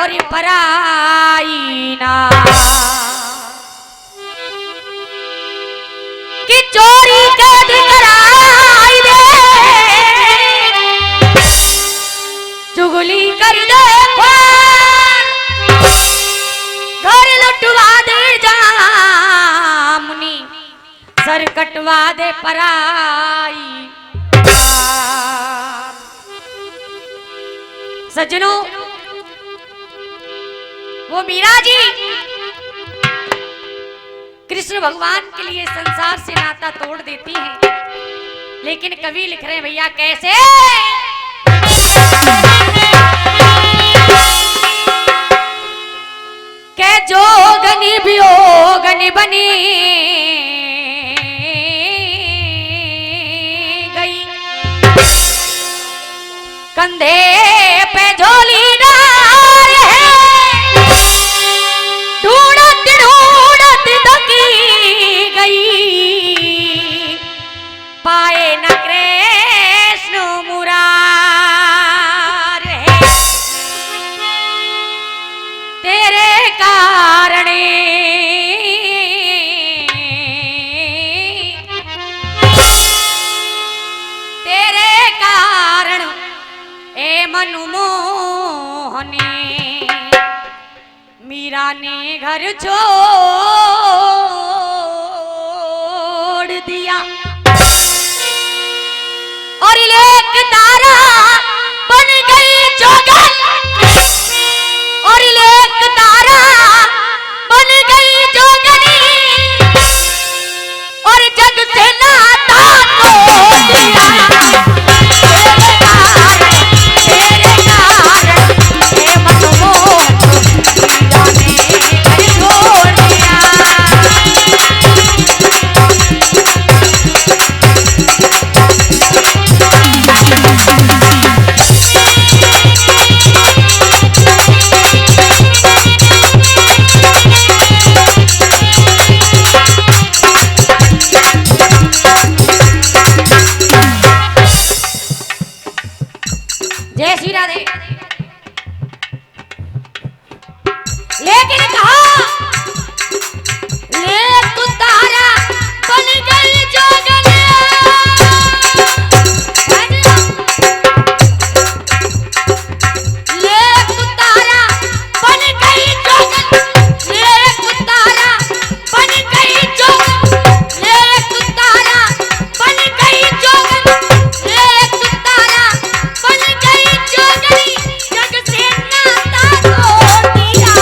और पराई ना कि चोरी कैद कराई दे चुगली कर दे घर लुटवा दे जामुनी सर कटवा दे पराई सज्जनों वो मीरा जी कृष्ण भगवान के लिए संसार से नाता तोड़ देती हैं, लेकिन कवि लिख रहे हैं भैया कैसे के जोगनी वियोगनी बनी गई कंधे पे झोली डाल है ढूंढत ढूंढत थकी गई पाए न कृष्ण मुरार है तेरे कारण मनमोहने मीरा ने घर छोड़ दिया और एक तारा बन गई जोगन और एक तारा बन गई जोगनी और जग से नाता तोड़ दिया लेकिन कहा ले तू तारा बन गई जोगन ले तू तारा बन गई जोगन ले तू तारा बन गई जोगन ले तू तारा बन गई जोगन ले तू तारा बन गई जोगनी जग से नाता तोड़ दिया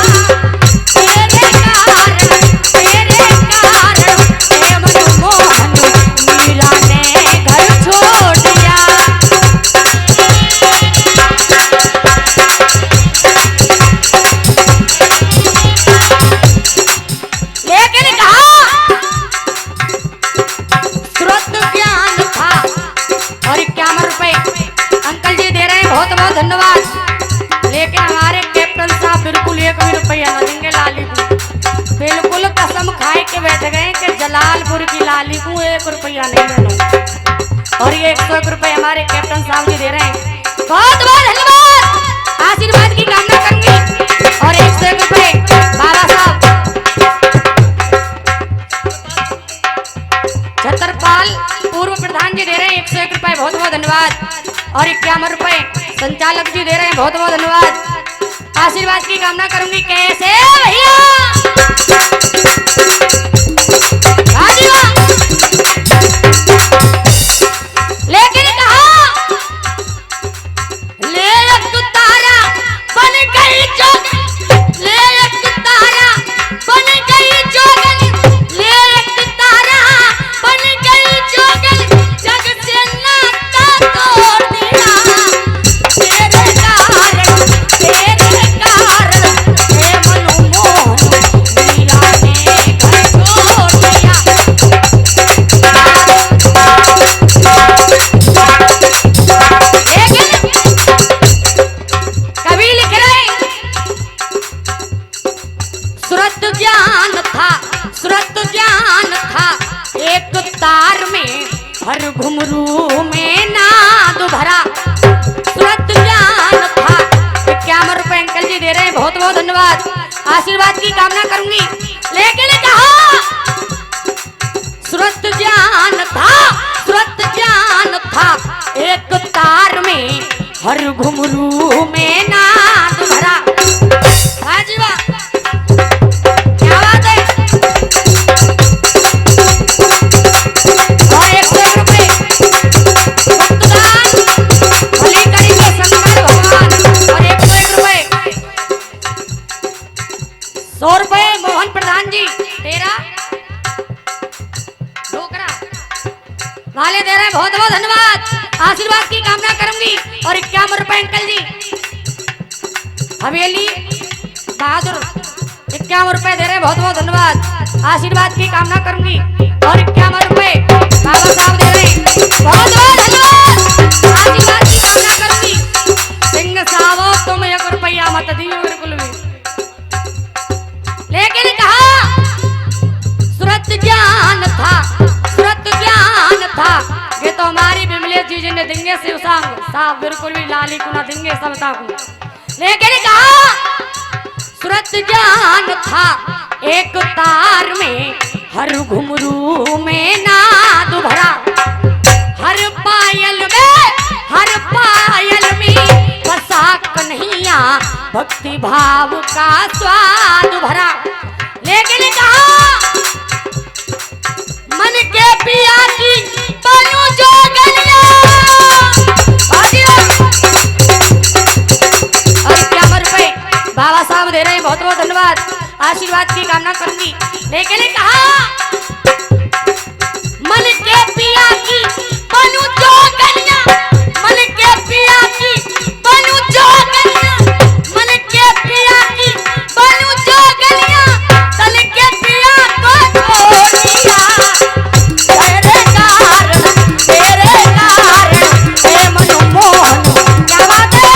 धन्यवाद, लेकिन हमारे कैप्टन साहब बिल्कुल एक भी रुपया न देंगे लाली को। बिल्कुल कसम खाए के बैठ गए कि जलालपुर की लाली को 1 रुपया नहीं देना। और ये 101 रुपये हमारे कैप्टन साहब जी दे रहे हैं। बहुत बहुत धन्यवाद, आशीर्वाद की कामना करूंगी। और 101 रुपये बाबा साहब छतरपाल पूर्व प्रधान जी दे रहे हैं 101 रुपये, बहुत बहुत धन्यवाद। और 51 रुपये संचालक जी दे रहे हैं, बहुत बहुत धन्यवाद। आशीर्वाद की कामना करूंगी। कैसे भैया लेकिन कहा ले एक तारा बन गई जोगन ले एक तारा बन गई जोगन ले एक तारा बन गई जोगन जग से नाता तोड़ दिया तेरे कारण हे मनमोहन मीरा ने घर छोड़ दिया। करूंगी। लेकिन कहा सूरत ज्ञान था, सूरत ज्ञान था, एक तार में हर घुंघरू में नाद भरा। हाजी वाह, क्या बात है। और 101 रुपए भक्तदान भली करेंगे शंकर भगवान। और 101 रुपए, 100 रुपए मोहन प्रधान जी, तेरा ढोकरा वाले दे रहे हैं, बहुत बहुत धन्यवाद, आशीर्वाद की कामना करूंगी। और 51 रुपए अंकल जी हवेली बहादुर, 51 रुपए दे रहे हैं, बहुत बहुत धन्यवाद, आशीर्वाद की कामना करूंगी। और 51 रुपए बाबा साहब दे रहे हैं, बहुत बहुत धन्यवाद, आशीर्वाद की कामना करूंगी। सिंह साहब तुम 1 रुपया मत दियो बिल्कुल भी। लेकिन कहा सूरत ज्ञान था, सूरत ज्ञान था, ये तो हमारी विमलेश जी ने देंगे शिव साहब बिल्कुल भी लाली को ना देंगे सबता को। लेकिन कहा सूरत ज्ञान था, एक तार में हर घुंघरू में नाद भरा, हर पायल में बसा कन्हैया भक्ति भाव का स्वाद भरा। लेकिन कहा मन के पिया की बनूं जोगनिया। और 51 रुपए बाबा साहब दे रहे हैं, बहुत बहुत धन्यवाद, आशीर्वाद की कामना करूंगी। लेकिन कहा मन के पिया की बनूं जोगनिया, मन के पिया की बनूं जोगनिया, मन के पिया की बनूं जोगनिया, तल के पिया को छोड़िया। तेरे कारण हे मनमोहन, क्या बात है।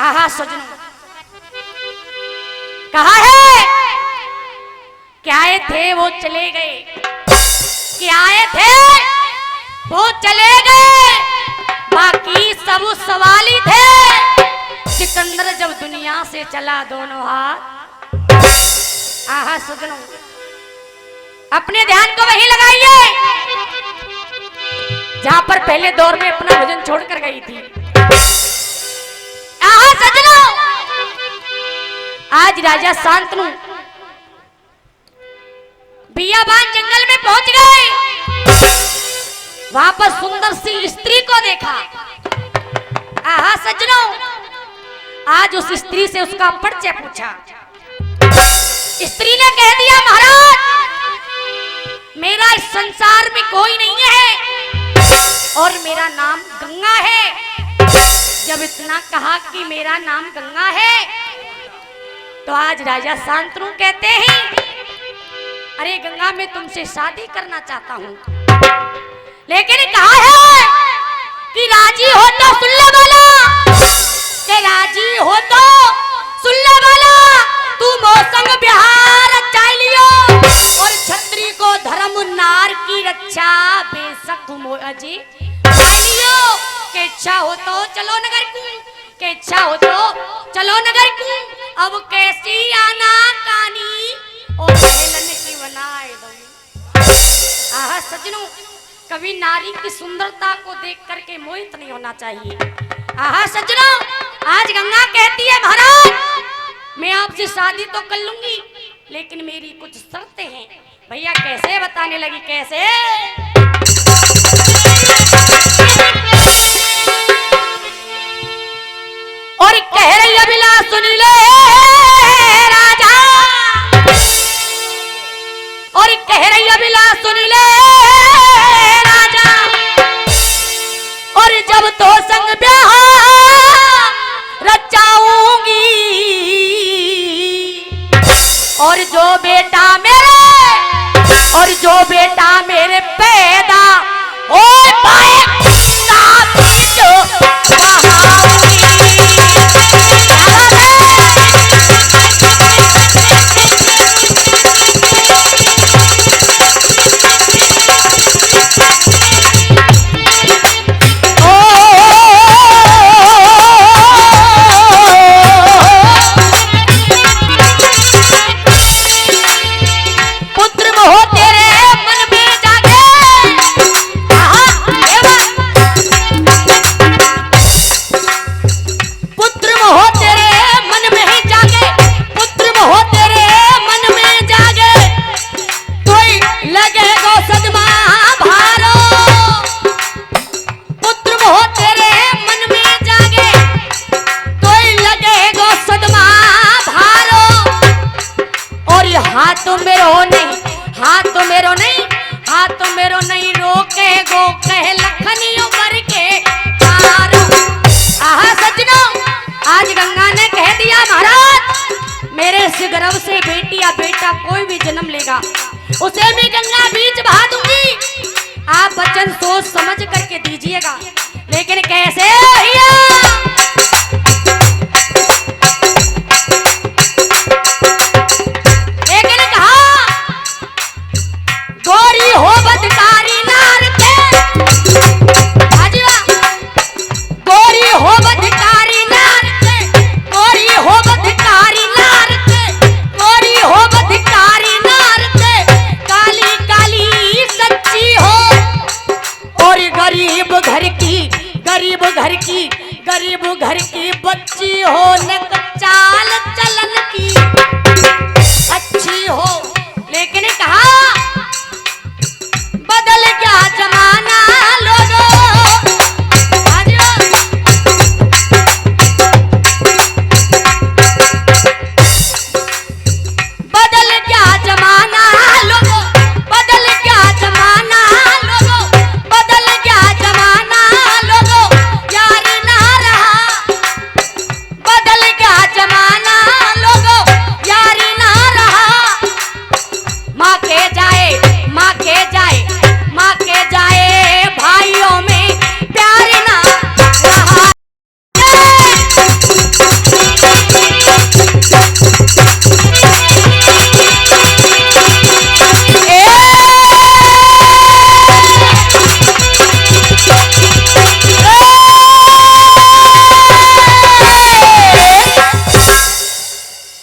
आहा सजनों, कहा है क्या आए थे वो चले गए, क्या आए थे वो चले गए, बाकी सब सवाली थे। सिकंदर जब दुनिया से चला दोनों हाथ। आहा सजनों, अपने ध्यान को वहीं लगाइए जहां पर पहले दौर में अपना भजन छोड़कर गई थी। आहा सजनों, आज राजा शांतनु बियाबान जंगल में पहुंच गए, वहां पर सुंदर सी स्त्री को देखा। आहा सजनों, आज उस स्त्री से उसका परिचय पूछा। स्त्री ने कह दिया महाराज, मेरा इस संसार में कोई नहीं है और मेरा नाम गंगा है। जब इतना कहा कि मेरा नाम गंगा है, तो आज राजा शांतनु कहते हैं, अरे गंगा मैं तुमसे शादी करना चाहता हूं। लेकिन कहा है कि राजी हो तो सुन ले वाला, कि राजी हो तो सुन ले वाला, तू मौसम बिहार चालियो और छत्री को धर्म नार की रक्षा बेशक मोजी चालियो। के इच्छा हो तो चलो नगर को, के इच्छा हो तो चलो नगर को, अब कैसी आना कानी और हेलन की बनाए दो। आहा सजनों, कभी नारी की सुंदरता को देख करके मोहित नहीं होना चाहिए। आहा सजनों, आज गंगा कहती है महाराज मैं आपसे शादी तो कर लूंगी, लेकिन मेरी कुछ शर्तें हैं। भैया कैसे बताने लगी, कैसे। और कह रही अभिला सुन ले राजा, और कह रही अभिला सुन ले राजा, और जब तो संग ब्याह रचाऊंगी, और जो बेटा मेरे पैदा हो पाए जो बहाऊंगी। उसे भी गंगा बीच बहा दूंगी। आप वचन सोच समझ करके दीजिएगा, लेकिन कैसे भैया? लेकिन कहा गोरी हो बदकारी नार के, गोरी हो बदकारी नार के, गोरी हो बदकारी नार के, गोरी हो बदकारी नार के, काली काली सच्ची हो और गरीब घर की, गरीब घर की, गरीब घर की बच्ची हो, न चाल चलन की अच्छी हो। लेकिन कहा बदल गया जमाना लोगों, बदल गया जमाना लोगों, बदल गया जमाना लोगों, बदल गया जमाना लोगों, यार ना रहा, बदल गया जमाना लोगों, यार ना रहा। माँ के जाए, माँ के जाए, माँ के जाए भाइयों में प्यार ना रहा।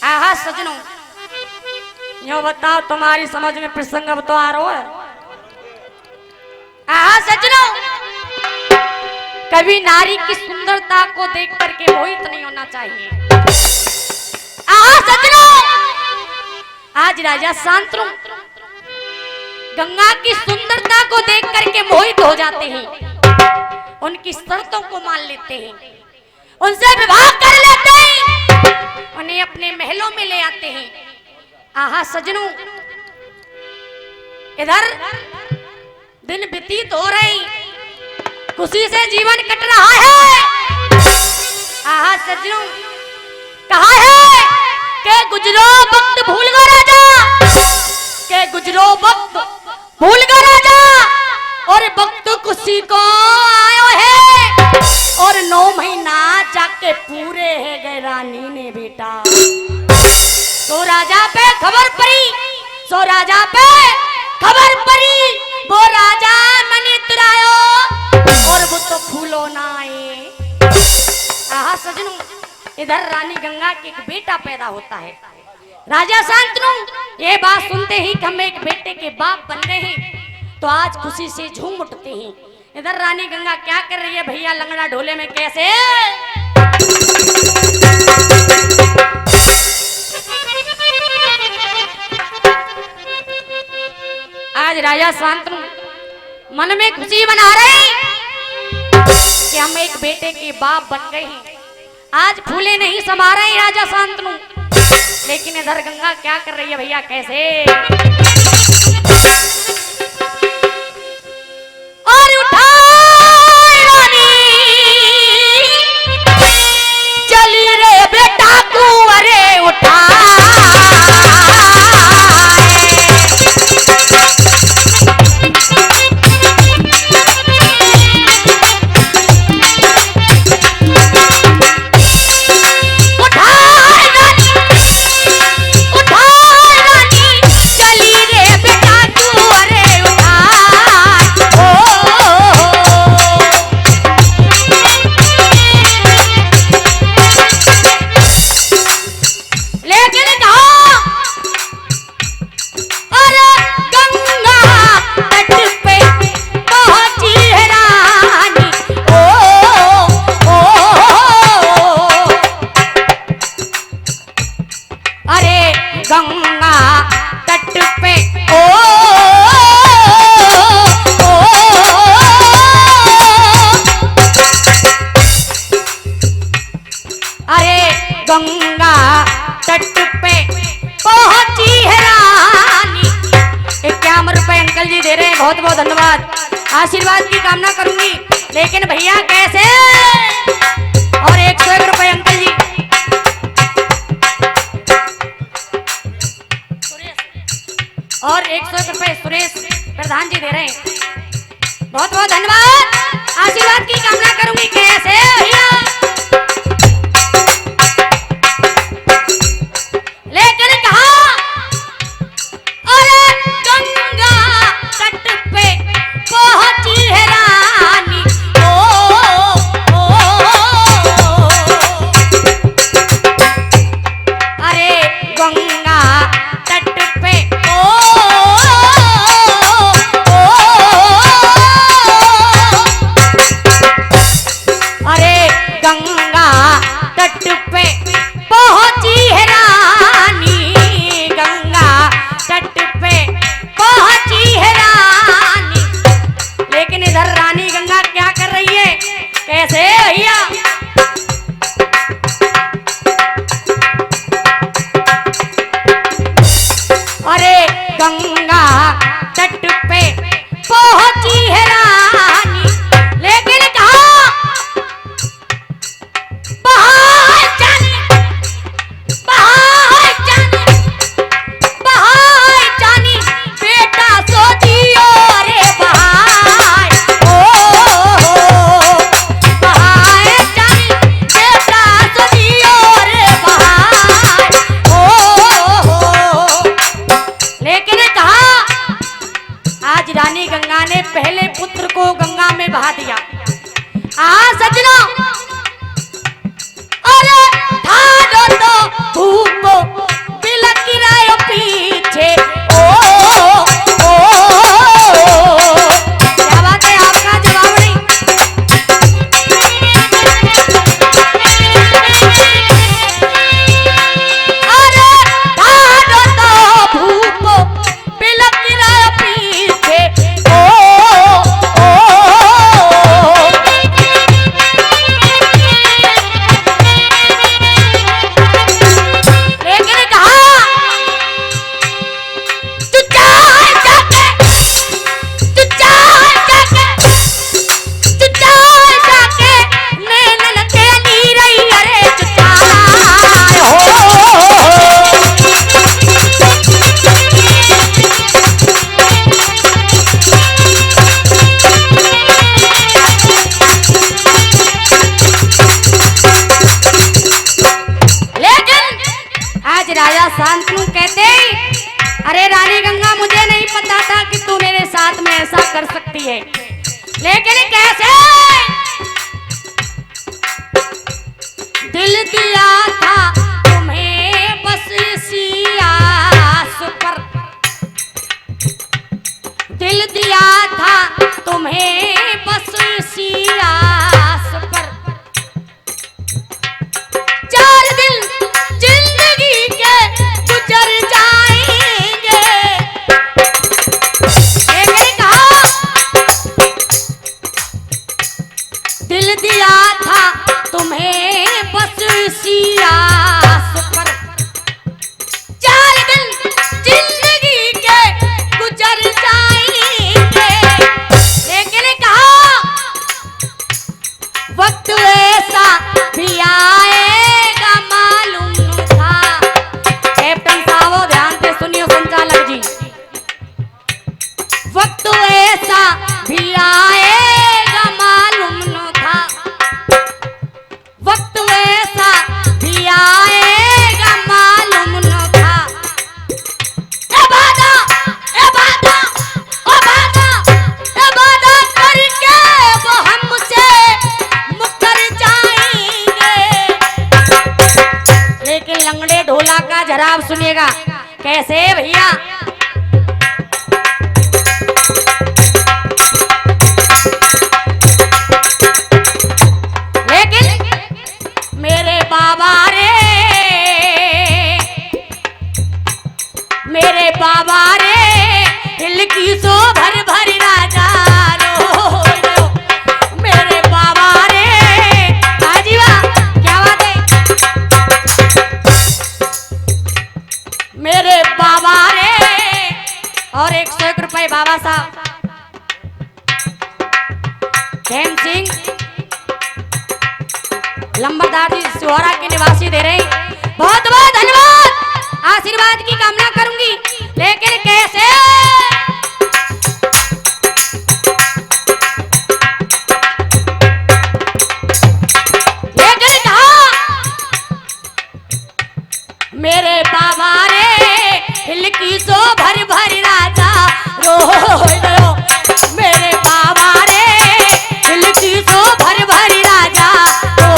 आहा सजनों, यो बताओ तुम्हारी समझ में प्रसंग अब तो आ रहा है। आहा सजनों, कभी नारी की सुंदरता को देख करके मोहित नहीं होना चाहिए। आहा सजनों, आज राजा शांतनु गंगा की सुंदरता को देख करके मोहित हो जाते हैं, उनकी शर्तों को मान लेते हैं, उनसे विवाह कर लेते हैं, उन्हें अपने महलों में ले आते हैं। आहा सजनों, इधर दिन व्यतीत हो रही, खुशी से जीवन कट रहा है। आहा सजनों, कहा है के गुजरो वक्त भूल गो राजा, के गुजरो वक्त भूल गो राजा, और वक्त खुशी को आयो है, और 9 महीना जाके पूरे है गए रानी ने बेटा। तो राजा पे खबर पड़ी, सो राजा पे खबर पड़ी, वो राजा मनी तुरायो और वो तो फूलो ना आए। आहा सजनों, इधर रानी गंगा के एक बेटा पैदा होता है। राजा शांतनु ये बात सुनते ही कि हम एक बेटे के बाप बन गए हैं, तो आज खुशी से झूम उठते हैं। इधर रानी गंगा क्या कर रही है भैया लंगड़ा ढोले में? कैसे आज राजा शांतनु मन में खुशी मना रहे कि हम एक बेटे के बाप बन गए हैं। आज फूले नहीं समा रहे राजा शांतनु, लेकिन इधर गंगा क्या कर रही है भैया? कैसे और उठा रानी चली रे बेटा कुंवरे उठा, गंगा तट पे ओ, ओ, अरे गंगा तट पे पहुंची है रानी। 51 रुपए अंकल जी दे रहे हैं, बहुत बहुत धन्यवाद, आशीर्वाद की कामना करूंगी। लेकिन भैया कैसे? और 101 रुपए अंकल जी। और 101 रुपए सुरेश प्रधान जी दे रहे हैं। बहुत बहुत धन्यवाद। आशीर्वाद की कामना करूंगी। कैसे भैया लेकिन कहा अरे गंगा तट पे पहुंची है रानी। अरे गंगा तट पे अरे गंगा तट पे पहुंची है रानी। गंगा तट पे पहुंची है रानी। लेकिन इधर रानी गंगा क्या कर रही है? कैसे भैया अरे गंगा तट पे पहुंची है रानी। लेकिन कहा बाहर जाने बेटा सोचियो। अरे बाहर बाहर जाने बेटा सोचियो। अरे बाहर लेकिन कहा आज रानी गंगा ने पहले पुत्र को गंगा में बहा दिया। सजना अरे ठाडो तो भूको बिलक गिरायो पीछे। क्या बात है? आपका जवाब नहीं। अरे ठाडो तो भूको बिलक गिरायो पीछे। राजा शांतनु कहते अरे रानी गंगा मुझे नहीं पता था कि तू मेरे साथ में ऐसा कर सकती है। लेकिन कैसे दिल दिया था तुम्हें बस इसी आस पर। दिल दिया था तुम्हें बस इसी आस पर। 4 दिन जिंदगी के गुजर जाएंगे। लेकिन कहा दिल दिया था तुम्हें बस इसी आस पर। 4 दिन जिंदगी के गुजर जाएंगे। लेकिन कहा वक्त ऐसा भी आएगा मालूम न था। कैप्टन साहब ध्यान से सुनियो संचालक जी। वक्त ऐसा भी आएगा मालूम न था। वक्त ऐसा भी आएगा मालूम न था। ए वादा करके वो हमसे मुकर जाएंगे। लेकिन लंगड़े ढोला का जराब सुनिएगा। कैसे भैया लेकिन मेरे बाबा रे दिल की सो भर भर राजा रो। मेरे बाबा रे बाजीवा क्या बात है? मेरे बाबा रे और 101 रुपए बाबा साहब खेम सिंह लंबरदार जी सिहोरा के निवासी दे रहे हैं। बहुत बहुत धन्यवाद। आशीर्वाद की कामना करूंगी। लेकिन कैसे? लेकिन कहा मेरे बाबा रे हिल की सो भर भर राजा रो मेरे बाबा रे हिल की सो भर भर राजा रो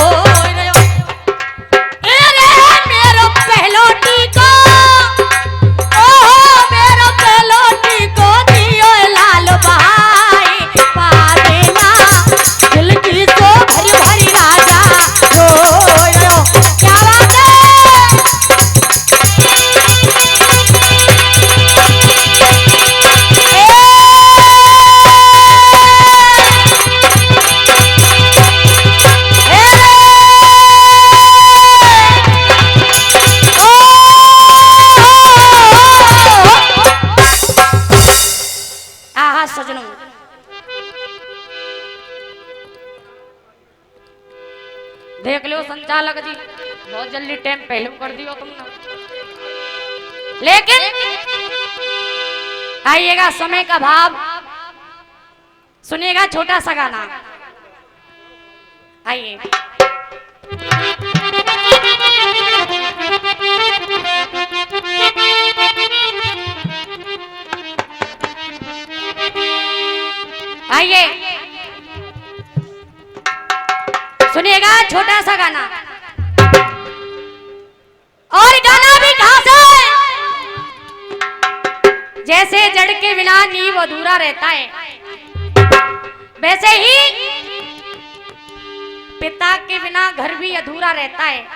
मेरो पहलोटी को ओहो मेरो पहलोटी को दियो लाल भाई पादेना हिल की सो भर भर राजा रो क्या बात है? सजनों देख लो संचालक जी बहुत जल्दी टाइम पहले कर दियो तुमने। लेकिन आइएगा समय का भाव सुनिएगा छोटा सा गाना आइए। आइए सुनिएगा छोटा सा गाना और गाना भी कहां से? जैसे जड़ के बिना नींव अधूरा रहता है वैसे ही पिता के बिना घर भी अधूरा रहता है।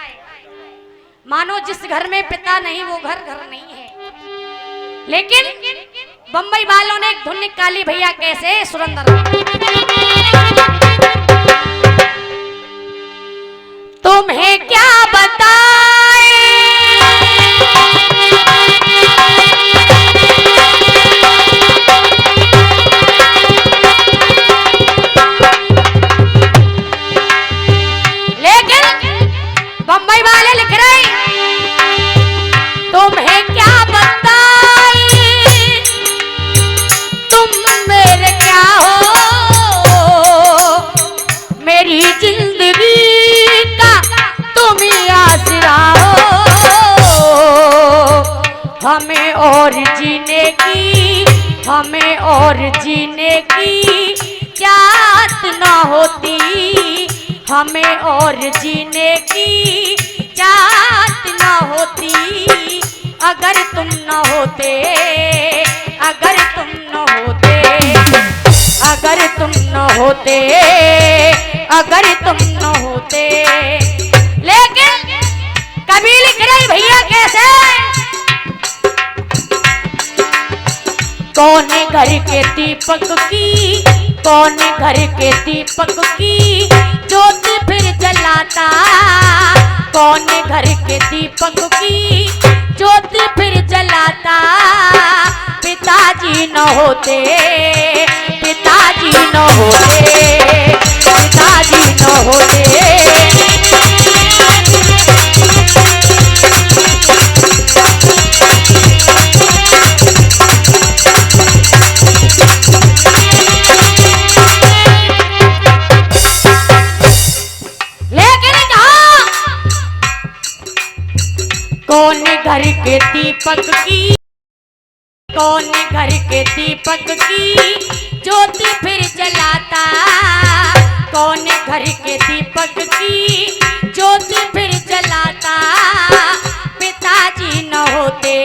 मानो जिस घर में पिता नहीं वो घर घर नहीं है। लेकिन बम्बई वालों ने एक धुन निकाली भैया कैसे सुरंदर तुम्हें क्या बताएं लेकिन बम्बई वाले लिख रहे तुम्हें क्या बताएं तुम मेरे क्या हो मेरी जिंदगी तुम ही आसरा हो हमें और जीने की चाहत न होती हमें और जीने की चाहत न होती अगर तुम न होते अगर तुम न होते अगर तुम न होते अगर तुम न होते। लेकिन कभी लिख रही भैया कैसे कौन घर के दीपक की कौन घर के दीपक की ज्योति फिर जलाता कौन घर के दीपक की ज्योति फिर जलाता पिताजी न होते पिताजी न होते पिताजी न होते। कौन घर के दीपक की कौन घर के दीपक की ज्योति फिर जलाता कौन घर के दीपक की ज्योति फिर जलाता पिताजी न होते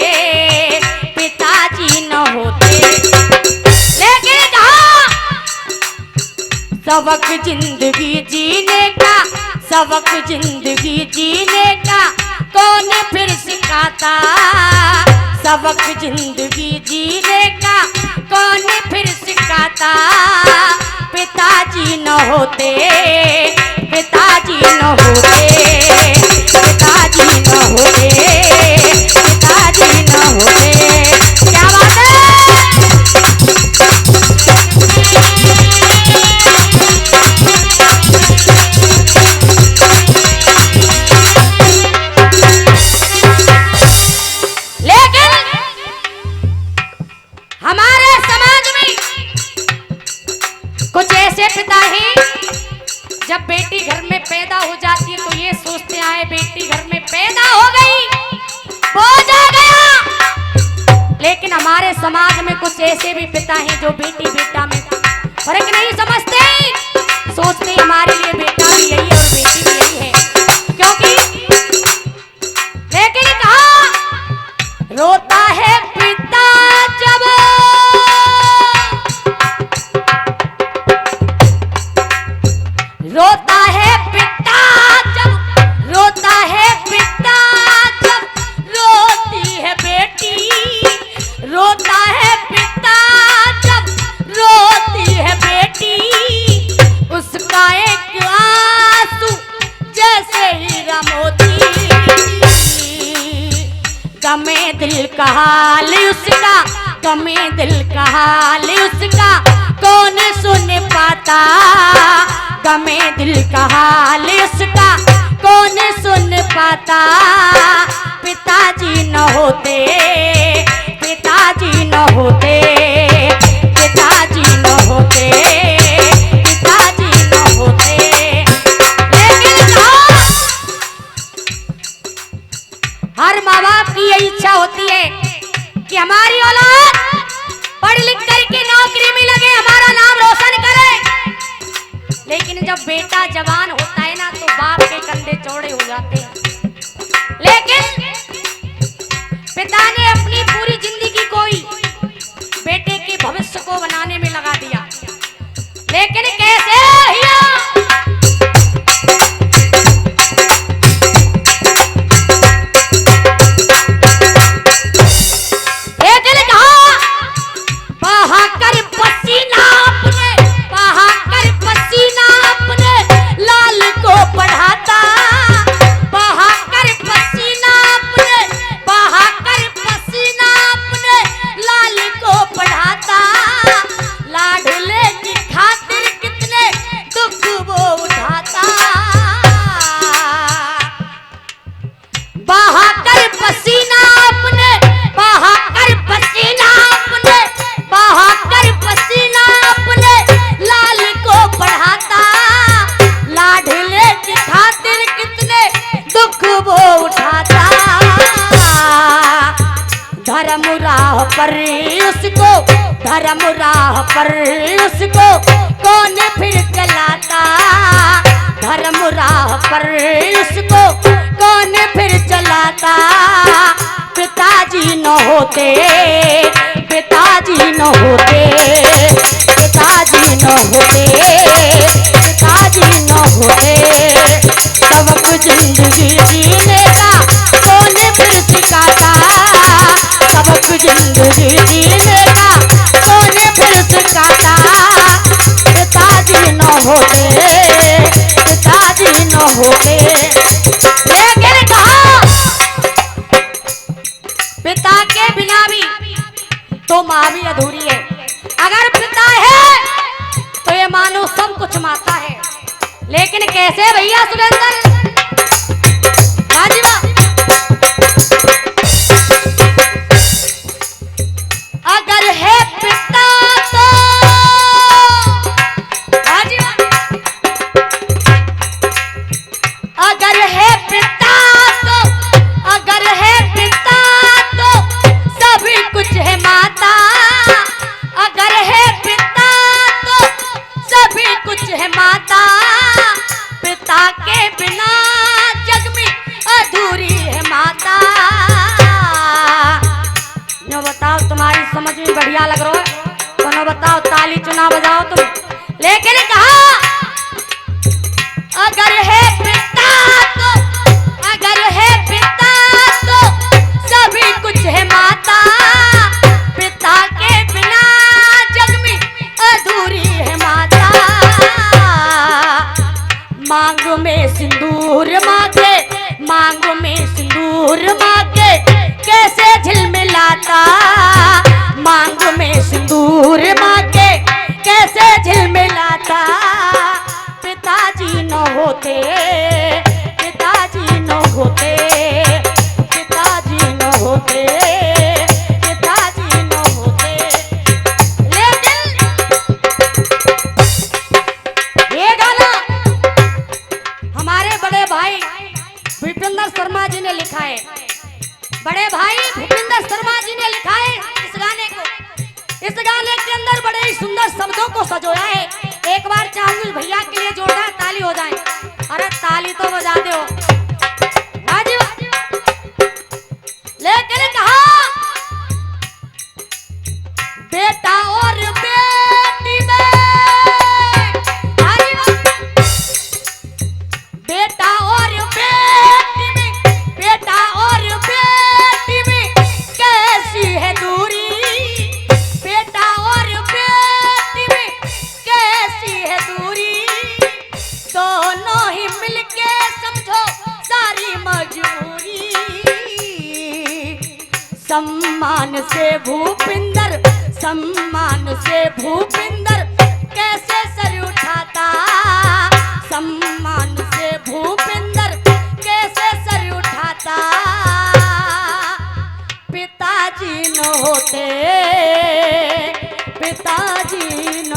पिताजी न होते। लेकिन कहा सबक जिंदगी जीने का सबक जिंदगी जीने का कौन फिर सिखाता सबक जिंदगी जीने का कौन फिर सिखाता पिताजी न होते पिताजी न होते पिताजी न होते पिताजी न होते। क्या बात है? ऐसे पिता हैं जब बेटी घर में पैदा हो जाती है तो ये सोचते हैं बेटी घर में पैदा हो गई, बोझ आ गया। लेकिन हमारे समाज में कुछ ऐसे भी पिता हैं जो बेटी बेटा में फर्क नहीं समझते, सोचते हमारे लिए बेटा भी यही है और बेटी भी यही है। क्योंकि लेकिन कहा रोता है पिता जब रोता है पिता जब रोता है पिता जब रोती है बेटी, रोता है पिता जब रोती है बेटी, उसका एक आंसू जैसे हीरा मोती, गमे दिल का हाल उसका, गमे दिल का हाल उसका कौन सुन पाता, गमे दिल का हाल उसका कौन सुन पाता। पिताजी न होते, पिताजी न होते, पिताजी न होते, पिताजी न होते। लेकिन हर माँ बाप की यही इच्छा होती है कि हमारी औलाद पढ़ लिख करके नौकरी में लगे, हमारा नाम रोशन करे। लेकिन जब बेटा जवान होता है ना तो बाप के कंधे चौड़े हो जाते हैं। लेकिन पिता ने अपनी पूरी जिंदगी कोई बेटे के भविष्य को बनाने में लगा दिया। लेकिन कैसे धर्म राह पर उसको कौन फिर चलाता, धर्म राह पर उसको कौन फिर चलाता। पिताजी न होते, पिताजी न होते, पिताजी न होते, पिताजी न होते, सबक जिंदगी जीने का कौन फिर सिखाता, सबक जिंदगी जीने का कौन फिर सिखाता। पिताजी न होते, पिताजी न होते। लेकिन कहा पिता के बिना भी तो माँ भी अधूरी है। अगर पिता है तो ये मानो सब कुछ माता है। लेकिन कैसे भैया सुरेंद्र राजीवा, अगर है पिता तो राजीवा, अगर है पिता तो, अगर है पिता तो सभी कुछ है माता, अगर है पिता तो सभी कुछ है माता। पिता के बिना जग में अधूरी है माता। न बताओ तुम्हारी समझ में बढ़िया लग रहा है तो न बताओ, ताली चुना बजाओ तुम। लेकिन कहा अगर है पिता तो, अगर है पिता तो सभी कुछ है माता। पिता के बिना जग में अधूरी है माता। मांग में सिंदूर मांगे, मांग में सिंदूर मांगे कैसे झिलमिलाता, मांग में सिंदूर मांगे कैसे झिलमिलाता। पिताजी न होते, पिताजी न होते, पिताजी न होते, पिताजी न होते। लेकिन को सजोया है। एक बार चाहूंगी भैया के लिए जोरदार ताली हो जाए। अरे ताली तो बजा दो। लेकिन कहा बेटा और बेटी में, बेटा और बेटी में, बेटा और बेटी में कैसी है दूरी, बेटा और बेटी में कैसी है दूरी, दोनों ही मिलके समझो सारी मजबूरी। सम्मान से भूपिंदर, सम्मान से भूपिंदर कैसे सर उठाता, सम्मान से भूपिंदर कैसे सर उठाता। पिताजी न होते, पिताजी न